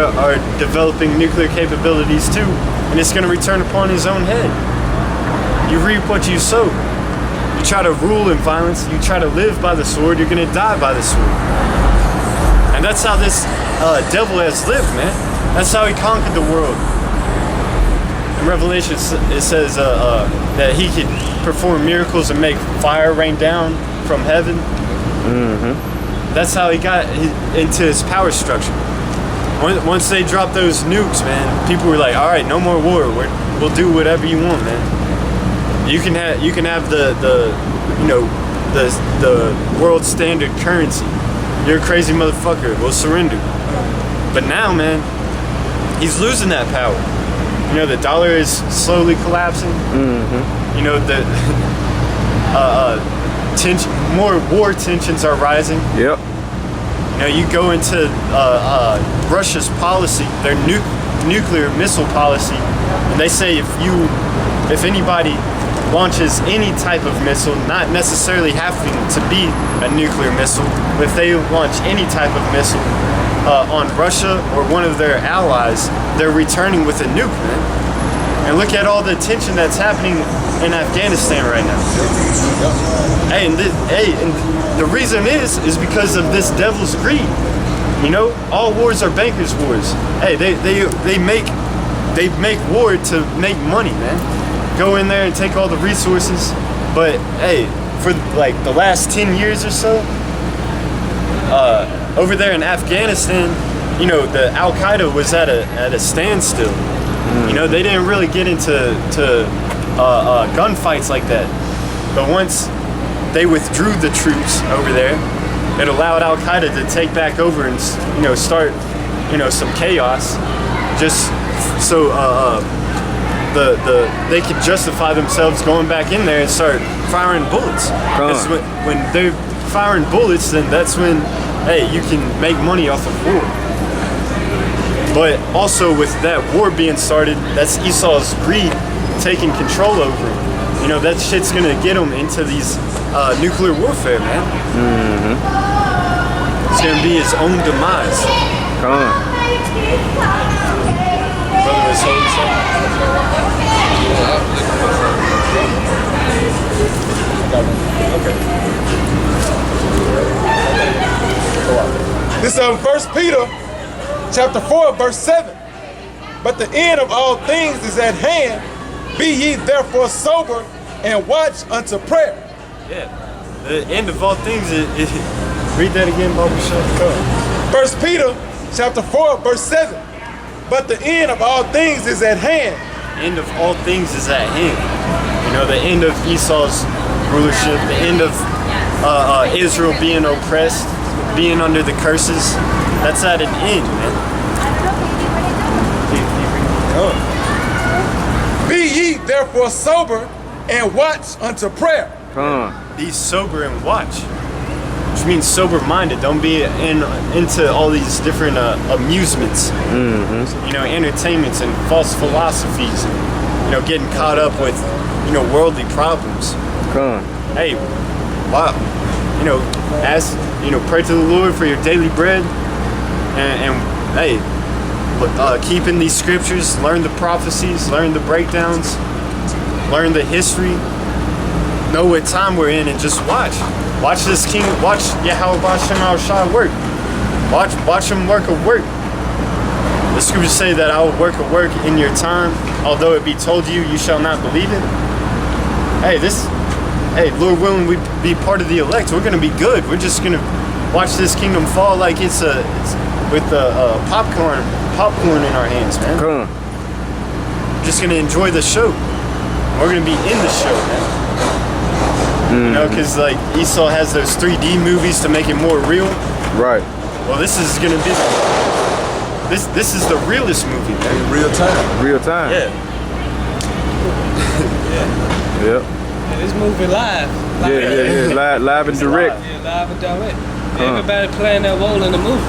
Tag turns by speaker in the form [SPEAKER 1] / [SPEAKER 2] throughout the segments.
[SPEAKER 1] are developing nuclear capabilities too, and it's going to return upon his own head. You reap what you sow. You try to rule in violence, you try to live by the sword, you're going to die by the sword. And that's how this devil has lived, man. That's how he conquered the world. In Revelation, it says that he could perform miracles and make fire rain down from heaven. That's how he got into his power structure. Once they dropped those nukes, man, people were like, all right, no more war. We'll do whatever you want, man. You can have the world standard currency. You're a crazy motherfucker. We'll surrender. But now, man, he's losing that power. You know, the dollar is slowly collapsing. You know, the more war tensions are rising. Yep. You know, you go into Russia's policy, their nuclear missile policy, and they say if anybody launches any type of missile, not necessarily having to be a nuclear missile, but if they launch any type of missile on Russia or one of their allies, they're returning with a nuke, man. And look at all the tension that's happening in Afghanistan right now. And the reason is because of this devil's greed. You know, all wars are bankers' wars. Hey, they make war to make money, man. Go in there and take all the resources. But hey, for like the last 10 years or so, over there in Afghanistan, you know, the Al Qaeda was at a standstill. You know, they didn't really get into gunfights like that. But once they withdrew the troops over there, it allowed Al Qaeda to take back over and, you know, start, you know, some chaos, just so they could justify themselves going back in there and start firing bullets. Because when they're firing bullets, then that's when, hey, you can make money off of war. But also with that war being started, that's Esau's greed taking control over him. You know, that shit's gonna get him into these nuclear warfare, man. It's gonna be his own demise.
[SPEAKER 2] Come on.
[SPEAKER 1] Brother is holy something.
[SPEAKER 3] Okay. This is 1 Peter chapter 4, verse 7. But the end of all things is at hand. Be ye therefore sober and watch unto prayer.
[SPEAKER 1] Yeah, the end of all things is read that again, Bobby.
[SPEAKER 3] 1 Peter chapter 4, verse 7. But the end of all things is at hand.
[SPEAKER 1] End of all things is at hand. You know, the end of Esau's rulership, the end of Israel being oppressed, being under the curses. That's at an end, man.
[SPEAKER 3] Be ye therefore sober and watch unto prayer.
[SPEAKER 1] Be sober and watch, which means sober-minded. Don't be into all these different amusements, you know, entertainments and false philosophies, and, you know, getting caught up with, you know, worldly problems. Hey, wow, you know, ask, you know, pray to the Lord for your daily bread, and hey, keeping these scriptures, learn the prophecies, learn the breakdowns, learn the history, know what time we're in, and just watch this king, watch Yahweh Shem Shah work, watch him work a work. The scriptures say that I will work a work in your time, although it be told you, you shall not believe it. Hey, Lord willing, we be part of the elect. We're gonna be good. We're just gonna watch this kingdom fall like it's with popcorn in our hands, man. Just gonna enjoy the show. We're gonna be in the show, man. You know, because like Esau has those 3D movies to make it more real.
[SPEAKER 2] Right.
[SPEAKER 1] Well, this is gonna be this is the realest movie, man.
[SPEAKER 3] In real time.
[SPEAKER 2] Real time.
[SPEAKER 1] Yeah.
[SPEAKER 2] Yeah. Yep.
[SPEAKER 4] Yeah, this movie live.
[SPEAKER 2] Yeah. Live and direct.
[SPEAKER 4] Yeah, live and direct. Everybody playing their role in the movie.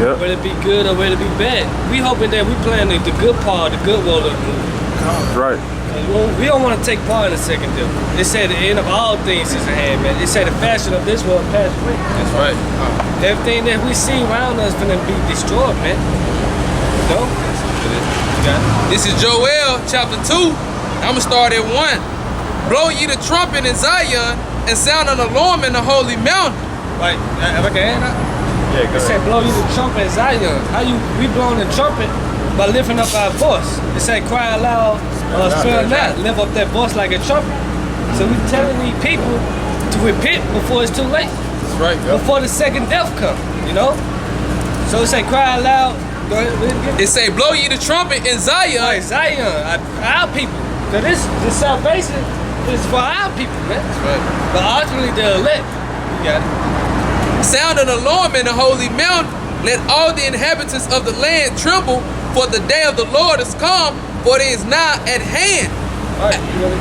[SPEAKER 2] Yep.
[SPEAKER 4] Whether it be good or whether it be bad. We hoping that we playing the good part, the good role of the movie.
[SPEAKER 2] Right.
[SPEAKER 4] We don't want to take part in the second deal. They say the end of all things is at hand, man. They say the fashion of this world passed away.
[SPEAKER 3] That's right.
[SPEAKER 4] Everything that we see around us is gonna be destroyed, man. You know?
[SPEAKER 5] This is Joel chapter 2. I'ma start at 1. Blow ye the trumpet in Zion and sound an alarm in the holy mountain.
[SPEAKER 4] Like, if I can add that?
[SPEAKER 1] Yeah, go
[SPEAKER 4] It said,
[SPEAKER 1] ahead.
[SPEAKER 4] blow you the trumpet in Zion. How we blowing the trumpet? By lifting up our voice. It said, cry aloud, spare not, lift up that voice like a trumpet. So we telling these people to repent before it's too late.
[SPEAKER 5] That's right.
[SPEAKER 4] Before the second death comes, you know? So it say, cry aloud. Go ahead, read it again.
[SPEAKER 5] It say, blow ye the trumpet in Zion.
[SPEAKER 4] Like Zion, our people. Cause this salvation is for our people, man.
[SPEAKER 5] That's right.
[SPEAKER 4] But ultimately the elect. You got it.
[SPEAKER 5] Sound an alarm in the holy mountain. Let all the inhabitants of the land tremble, for the day of the Lord is come, for it is nigh at hand.
[SPEAKER 4] All right, you ready?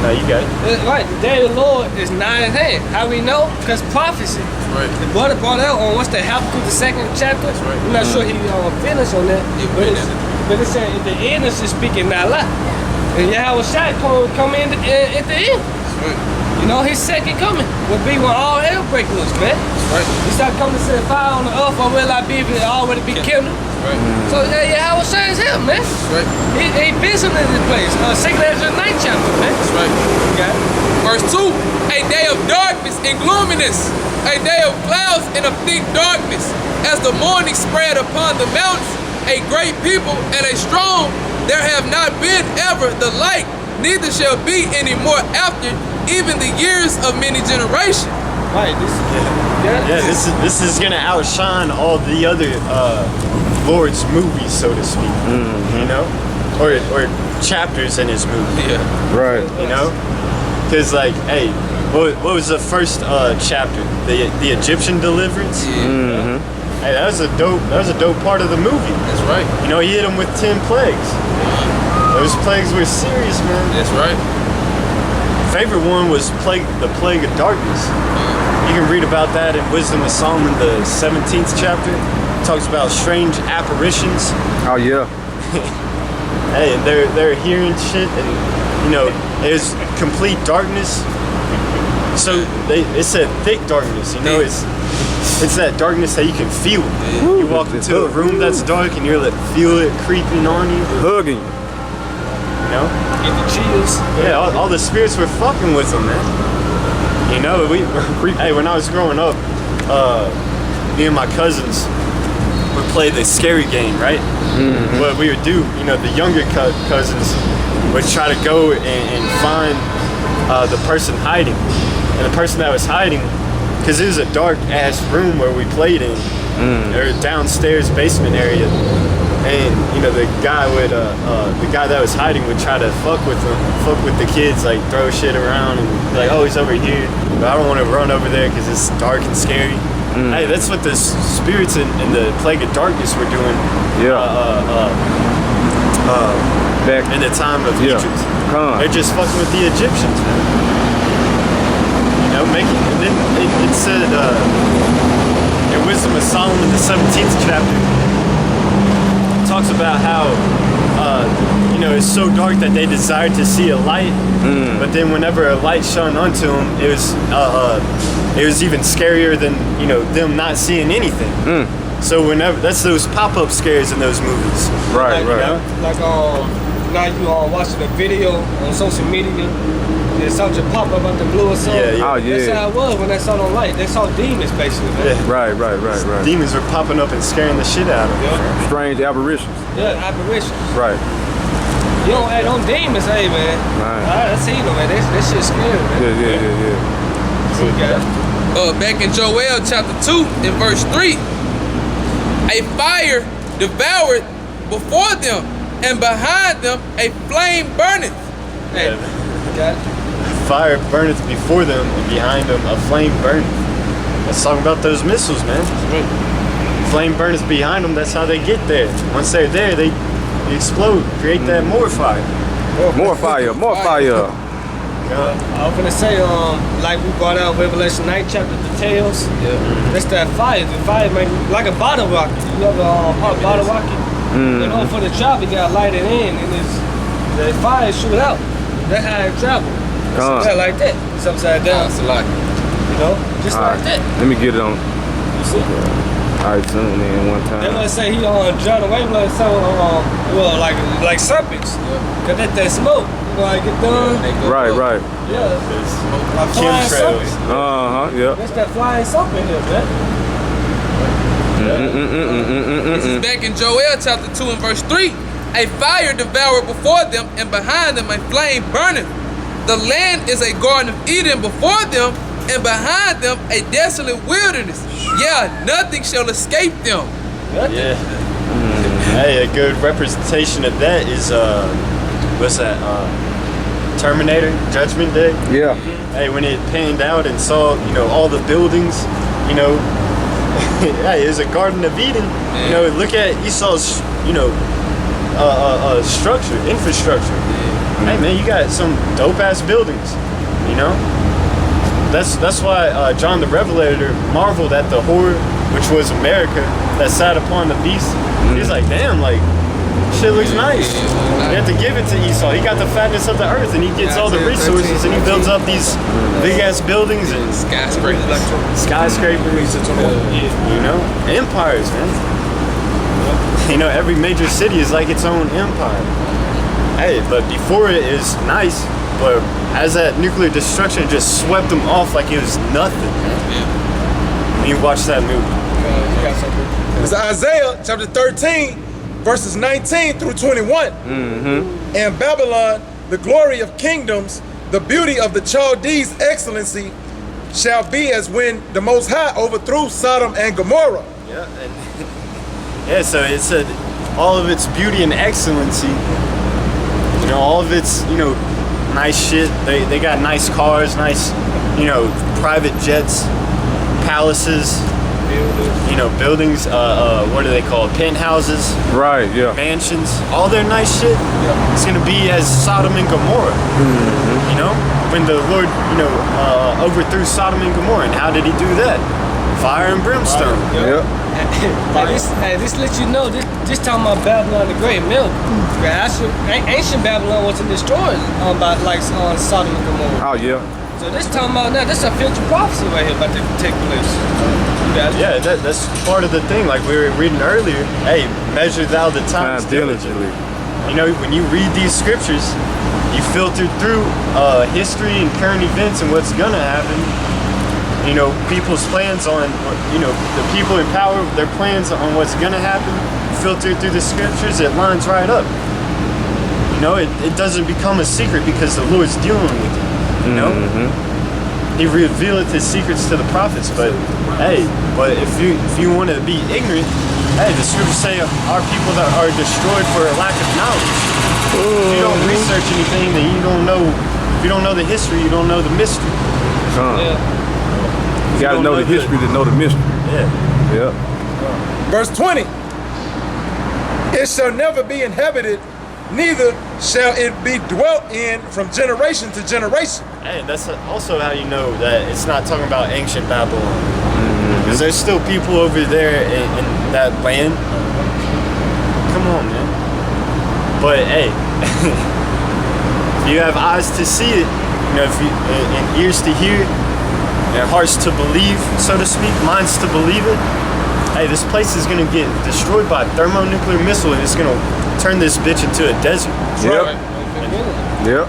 [SPEAKER 1] No, you got it.
[SPEAKER 4] Right, the day of the Lord is nigh at hand. How we know? Because prophecy.
[SPEAKER 5] Right.
[SPEAKER 4] The brother brought out on what's the Habakkuk, the second chapter.
[SPEAKER 5] right.
[SPEAKER 4] I'm not sure he finished on that.
[SPEAKER 5] Yeah,
[SPEAKER 4] but it said at the end it's just speaking not lie. And Yahweh Shai come in at the end.
[SPEAKER 5] That's right.
[SPEAKER 4] You know, his second coming will be when all hell break loose, man.
[SPEAKER 5] That's right.
[SPEAKER 4] He start coming to set fire on the earth, or will I be if it already be kindled?
[SPEAKER 5] Right.
[SPEAKER 4] So Yahweh Shai is him, man.
[SPEAKER 5] That's right.
[SPEAKER 4] He visiting this place. 2nd Ezra 9th chapter, man.
[SPEAKER 5] That's right.
[SPEAKER 4] Okay.
[SPEAKER 5] Verse 2, a day of darkness and gloominess, a day of clouds and of thick darkness, as the morning spread upon the mountains, a great people and a strong, there have not been ever the like, neither shall be any more after, even the years of many generations.
[SPEAKER 4] Right, this
[SPEAKER 1] Yeah, this is gonna outshine all the other Lord's movies, so to speak. You know, or chapters in his movie.
[SPEAKER 5] Yeah.
[SPEAKER 2] Right.
[SPEAKER 1] You know, because like, hey, what was the first chapter? The Egyptian deliverance.
[SPEAKER 5] Yeah.
[SPEAKER 1] Hey, that was a dope part of the movie.
[SPEAKER 5] That's right.
[SPEAKER 1] You know, he hit him with 10 plagues. Those plagues were serious, man.
[SPEAKER 5] That's right.
[SPEAKER 1] Favorite one was the plague of darkness. You can read about that in Wisdom of Solomon, the 17th chapter. It talks about strange apparitions.
[SPEAKER 2] Oh yeah.
[SPEAKER 1] Hey, they're hearing shit, and you know, there's complete darkness. So it said thick darkness. You know, it's that darkness that you can feel. You walk into a room that's dark, and you're like feel it creeping on you.
[SPEAKER 2] Hugging you.
[SPEAKER 1] You know.
[SPEAKER 4] get the chills.
[SPEAKER 1] Yeah, all the spirits were fucking with them, man. You know, hey, when I was growing up, me and my cousins would play the scary game, right? Mm-hmm. What we would do, you know, the younger cousins would try to go and find the person hiding. And the person that was hiding, because it was a dark ass room where we played in, or downstairs basement area. And you know, the guy that was hiding would try to fuck with the kids, like throw shit around and be like, oh, he's over here, but I don't want to run over there because it's dark and scary. Hey, that's what the spirits in the plague of darkness were doing.
[SPEAKER 2] Yeah. Back
[SPEAKER 1] in the time of Egypt. They're just fucking with the Egyptians, man. You know, it said in Wisdom of Solomon, the 17th chapter, talks about how you know, it's so dark that they desired to see a light, but then whenever a light shone onto them, it was even scarier than, you know, them not seeing anything. So whenever, that's those pop-up scares in those movies.
[SPEAKER 2] Right,
[SPEAKER 4] like,
[SPEAKER 2] right.
[SPEAKER 4] You know, like now you watching a video on social media, there's something pop up out the blue or something.
[SPEAKER 1] Yeah, yeah.
[SPEAKER 2] Oh, yeah.
[SPEAKER 4] That's how it was when they saw the light. They saw demons basically, man.
[SPEAKER 1] Yeah.
[SPEAKER 2] Right.
[SPEAKER 1] Demons were popping up and scaring the shit out of them.
[SPEAKER 4] Yeah.
[SPEAKER 2] Strange apparitions.
[SPEAKER 4] Yeah, apparitions.
[SPEAKER 2] Right.
[SPEAKER 4] You don't add on demons, hey man.
[SPEAKER 2] Right.
[SPEAKER 4] I seen them, man. That shit's scary, man.
[SPEAKER 2] Yeah.
[SPEAKER 4] So you got
[SPEAKER 5] Back in Joel chapter 2 in verse 3, a fire devoured before them, and behind them a flame burneth.
[SPEAKER 4] Hey, you got it.
[SPEAKER 1] Fire burneth before them, and behind them a flame burneth. Let's talk about those missiles, man. Flame burneth behind them, that's how they get there. Once they're there, they explode, create that more fire.
[SPEAKER 2] More fire.
[SPEAKER 4] I was gonna say, like we brought out Revelation 9 chapter details.
[SPEAKER 5] Yeah.
[SPEAKER 4] That's that fire. The fire make like a bottle rocket. You ever pop bottle rocket? In order for the travel, you gotta light it in, and the fire shoot out. That's how it travel. Yeah, like that. It's upside down.
[SPEAKER 5] It's a lot.
[SPEAKER 4] You know, just
[SPEAKER 2] All
[SPEAKER 4] like
[SPEAKER 2] right.
[SPEAKER 4] that.
[SPEAKER 2] Let me get it on.
[SPEAKER 4] You see?
[SPEAKER 2] I tuned in one
[SPEAKER 4] They
[SPEAKER 2] time.
[SPEAKER 4] let's say he John away, let's say well like serpents. Cause that smoke. You know, I get done.
[SPEAKER 2] Right, right.
[SPEAKER 4] Yeah. Like flying serpent.
[SPEAKER 2] Yeah.
[SPEAKER 4] That's that flying serpent here, man.
[SPEAKER 5] This is back in Joel chapter 2 and verse 3. A fire devoured before them, and behind them a flame burneth. The land is a garden of Eden before them, and behind them a desolate wilderness. Yeah, nothing shall escape them.
[SPEAKER 1] Yeah. Hey, a good representation of that is what's that? Terminator, Judgment Day.
[SPEAKER 2] Yeah.
[SPEAKER 1] Hey, when it panned out and saw, you know, all the buildings, you know, hey, it was a Garden of Eden. You know, look at Esau's, you know, infrastructure. Hey man, you got some dope ass buildings, you know. That's why John the Revelator marveled at the horde, which was America, that sat upon the beast. He's like, damn, like shit looks nice. You have to give it to Esau. He got the fatness of the earth, and he gets all the resources, and he builds up these big ass buildings and skyscrapers. You know, empires, man. You know, every major city is like its own empire. Hey, but before it is nice, but as that nuclear destruction just swept them off like it was nothing, man. When you watch that movie.
[SPEAKER 3] It's Isaiah chapter 13, verses 19 through 21. And Babylon, the glory of kingdoms, the beauty of the Chaldees' excellency, shall be as when the Most High overthrew Sodom and Gomorrah.
[SPEAKER 1] Yeah, and yeah, so it said all of its beauty and excellency, you know, all of its, you know, nice shit. They got nice cars, nice, you know, private jets, palaces, you know, buildings, what are they called? Penthouses.
[SPEAKER 2] Right, yeah.
[SPEAKER 1] Mansions, all their nice shit. It's gonna be as Sodom and Gomorrah. You know, when the Lord, you know, overthrew Sodom and Gomorrah, and how did he do that? Fire and brimstone.
[SPEAKER 2] Yep.
[SPEAKER 4] This let you know, this talking about Babylon the Great Milk. Ancient Babylon wasn't destroyed by like Sodom and Gomorrah.
[SPEAKER 2] Oh, yeah.
[SPEAKER 4] So this talking about now, this is a future prophecy right here about to take place.
[SPEAKER 1] Yeah, that's part of the thing. Like we were reading earlier, hey, measure thou the times diligently. You know, when you read these scriptures, you filter through history and current events and what's gonna happen. You know, people's plans on, you know, the people in power, their plans on what's gonna happen, filter through the scriptures, it lines right up. You know, it doesn't become a secret because the Lord's dealing with it, you know? He revealeth his secrets to the prophets, but hey, but if you want to be ignorant, hey, the scriptures say our people that are destroyed for a lack of knowledge. If you don't research anything, then you don't know. If you don't know the history, you don't know the mystery.
[SPEAKER 4] Yeah.
[SPEAKER 2] You gotta know the history to know the mystery.
[SPEAKER 1] Yeah.
[SPEAKER 2] Yeah.
[SPEAKER 3] Verse 20. It shall never be inhabited, neither shall it be dwelt in from generation to generation.
[SPEAKER 1] Hey, that's also how you know that it's not talking about ancient Babylon. Because there's still people over there in that land. Come on, man. But hey, if you have eyes to see it, you know, and ears to hear, and hearts to believe, so to speak, minds to believe it, hey, this place is gonna get destroyed by a thermonuclear missile, and it's gonna turn this bitch into a desert.
[SPEAKER 2] Yep. Yep.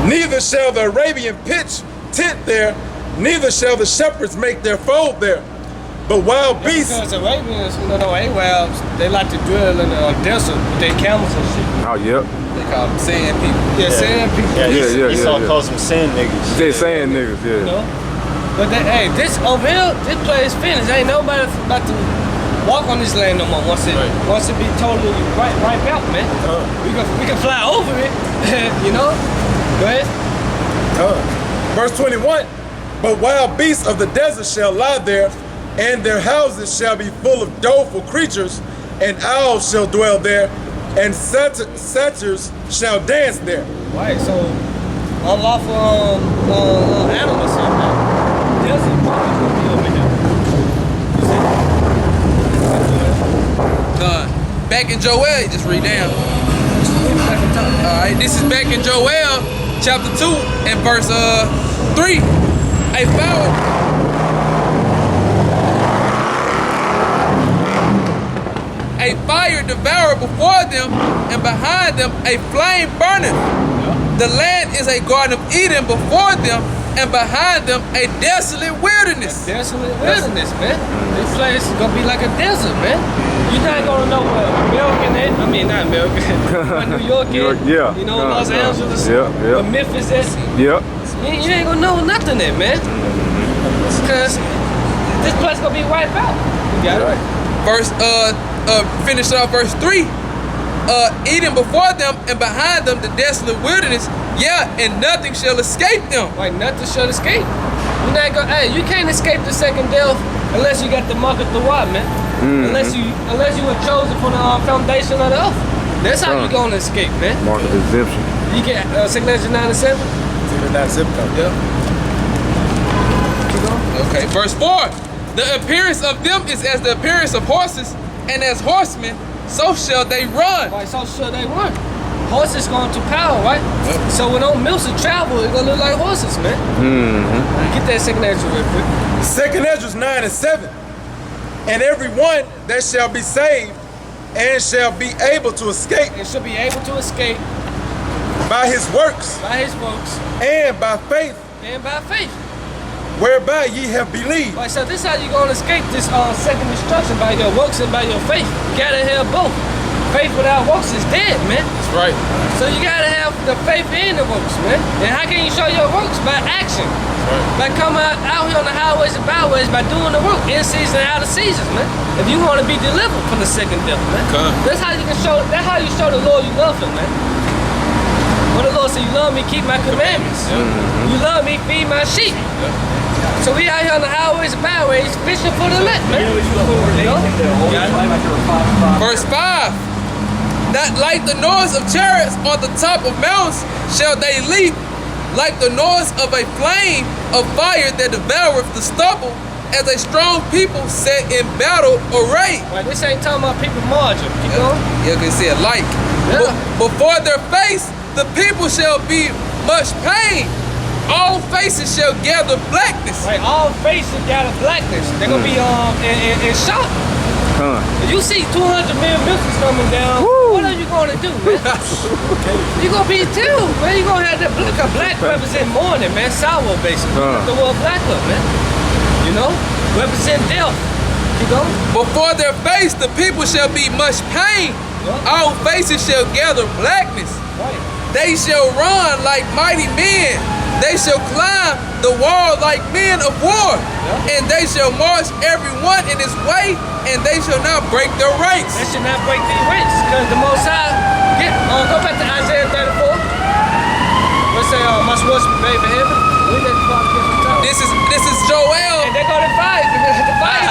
[SPEAKER 3] Neither shall the Arabian pitch tent there, neither shall the shepherds make their fold there. But wild beasts.
[SPEAKER 4] Because Arabians, you know, Arabs, they like to dwell in the desert with their camels and shit.
[SPEAKER 2] Oh, yep.
[SPEAKER 5] They call them sand people.
[SPEAKER 4] Yeah, sand people.
[SPEAKER 1] Yeah, Esau
[SPEAKER 2] yeah.
[SPEAKER 1] calls them sand niggas.
[SPEAKER 2] They saying niggas, yeah.
[SPEAKER 4] You know? But hey, this over here, this place finished. Ain't nobody about to walk on this land no more once it be totally right out, man. We can fly over it, you know? Go ahead.
[SPEAKER 3] Verse 21. But wild beasts of the desert shall lie there, and their houses shall be full of doleful creatures, and owls shall dwell there, and satyrs shall dance there.
[SPEAKER 4] Right, so unlawful animals here, man. Desert probably gonna be over here.
[SPEAKER 5] Back in Joel, just read down. Alright, this is back in Joel chapter 2 and verse 3. A foul a fire devoureth before them, and behind them a flame burneth. The land is a garden of Eden before them, and behind them a desolate wilderness.
[SPEAKER 4] Desolate wilderness, man. This place is gonna be like a desert, man. You're not gonna know where American is. I mean, not American. Where New York is.
[SPEAKER 2] Yeah.
[SPEAKER 4] You know, Los Angeles.
[SPEAKER 2] Yeah.
[SPEAKER 4] Where Memphis is.
[SPEAKER 2] Yep.
[SPEAKER 4] You ain't gonna know nothing there, man. Cause this place gonna be wiped out. You got it.
[SPEAKER 5] Verse, finish off verse 3. Eden before them, and behind them the desolate wilderness. Yeah, and nothing shall escape them.
[SPEAKER 4] Like nothing shall escape. You're not gonna. Hey, you can't escape the second death unless you got the mark of the what, man. Unless you were chosen for the foundation of the earth. That's how you gonna escape, man.
[SPEAKER 2] Mark of exemption.
[SPEAKER 4] You get 2 Legends 9 and 7.
[SPEAKER 3] Yeah.
[SPEAKER 5] Okay, verse 4. The appearance of them is as the appearance of horses, and as horsemen, so shall they run.
[SPEAKER 4] Right, so should they run. Horses going to power, right? So when those mills of travel, it's gonna look like horses, man. Get that 2 Legends real quick.
[SPEAKER 3] 2 Ezra 9 and 7. And every one that shall be saved and shall be able to escape
[SPEAKER 4] It should be able to escape
[SPEAKER 3] by his works
[SPEAKER 4] by his works
[SPEAKER 3] and by faith
[SPEAKER 4] and by faith.
[SPEAKER 3] whereby ye have believed.
[SPEAKER 4] Right, so this is how you gonna escape this second destruction, by your works and by your faith. You gotta have both. Faith without works is dead, man.
[SPEAKER 5] That's right.
[SPEAKER 4] So you gotta have the faith and the works, man. And how can you show your works? By action. By coming out here on the highways and byways, by doing the work in season and out of seasons, man. If you want to be delivered from the second death, man. That's how you can show. That's how you show the Lord you love Him, man. When the Lord said, "You love me, keep my commandments. You love me, feed my sheep." So we out here on the highways and byways fishing for the elect, man.
[SPEAKER 5] Verse 5. That like the noise of chariots on the top of mountains shall they leap, like the noise of a flame of fire that devoureth the stubble, as a strong people set in battle array.
[SPEAKER 4] Right, this ain't talking about people margin. Keep going.
[SPEAKER 5] You can see it like.
[SPEAKER 4] Yeah.
[SPEAKER 5] Before their face, the people shall be much pain. All faces shall gather blackness.
[SPEAKER 4] Right, all faces got a blackness. They're gonna be in shock. If you see 200 million missiles coming down, what are you gonna do, man? You gonna be too, man. You gonna have that black represent mourning, man. Sour, basically. The word black up, man. You know, represent death. You go.
[SPEAKER 5] Before their face, the people shall be much pain. All faces shall gather blackness.
[SPEAKER 4] Right.
[SPEAKER 5] They shall run like mighty men. They shall climb the wall like men of war. And they shall march every one in his way, and they shall not break their ranks.
[SPEAKER 4] They should not break their ranks, because the Most High, go back to Isaiah 34. Let's say, my words be made for heaven. We let the Father give some time.
[SPEAKER 5] This is Joel.
[SPEAKER 4] And they're gonna fight. The fire.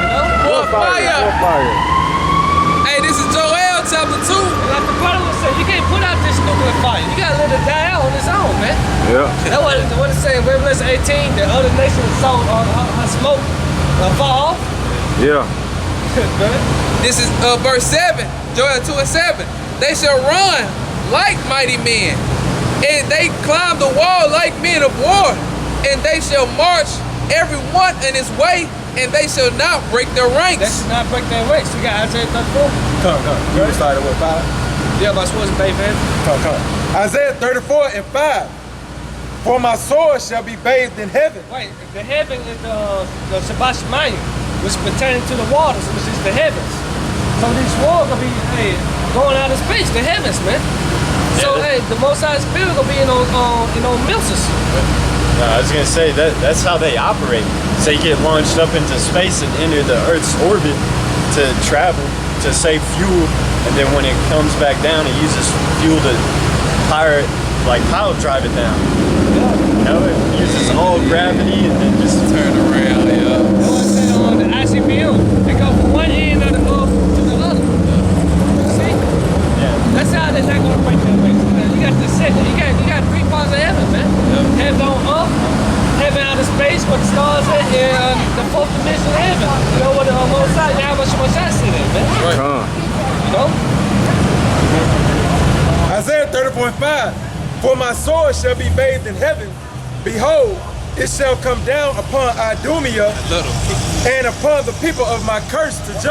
[SPEAKER 4] You know?
[SPEAKER 5] More fire.
[SPEAKER 2] More fire.
[SPEAKER 5] Hey, this is Joel chapter 2.
[SPEAKER 4] Like the brother was saying, you can't put out this nuclear fire. You gotta let it die out on its own, man.
[SPEAKER 2] Yeah.
[SPEAKER 4] That's what it's saying in Revelation 18, that other nations saw her smoke fall off.
[SPEAKER 2] Yeah.
[SPEAKER 5] This is verse 7, Joel 2 and 7. They shall run like mighty men, and they climb the wall like men of war, and they shall march every one in his way, and they shall not break their ranks.
[SPEAKER 4] They should not break their ranks. We got Isaiah 34.
[SPEAKER 3] Come. You started with 5?
[SPEAKER 4] Yeah, my supposed to pay for it.
[SPEAKER 3] Come. Isaiah 34 and 5. For my sword shall be bathed in heaven.
[SPEAKER 4] Wait, the heaven is the Shabbat Shemayim, which pertaining to the waters, which is the heavens. So this war gonna be going out of space, the heavens, man. So the Most High Spirit gonna be in on Milsus.
[SPEAKER 1] I was gonna say that's how they operate. So you get launched up into space and enter the Earth's orbit to travel, to save fuel, and then when it comes back down, it uses fuel to pile drive it down. You know, it uses all gravity and then just
[SPEAKER 5] Turn around, yeah.
[SPEAKER 4] On the ICBM, they go from one end of the earth to the other. See?
[SPEAKER 1] yeah.
[SPEAKER 4] That's how they're not gonna break their ranks. You got the second, you got 3 parts of heaven, man. Heaven on earth, heaven out of space, where the stars at, and the 4th dimension of heaven. You know what the Most High, how much I sit in, man.
[SPEAKER 5] Right.
[SPEAKER 4] You know?
[SPEAKER 3] Isaiah 34 and 5. For my sword shall be bathed in heaven. Behold, it shall come down upon Idumea and upon the people of my curse to judge.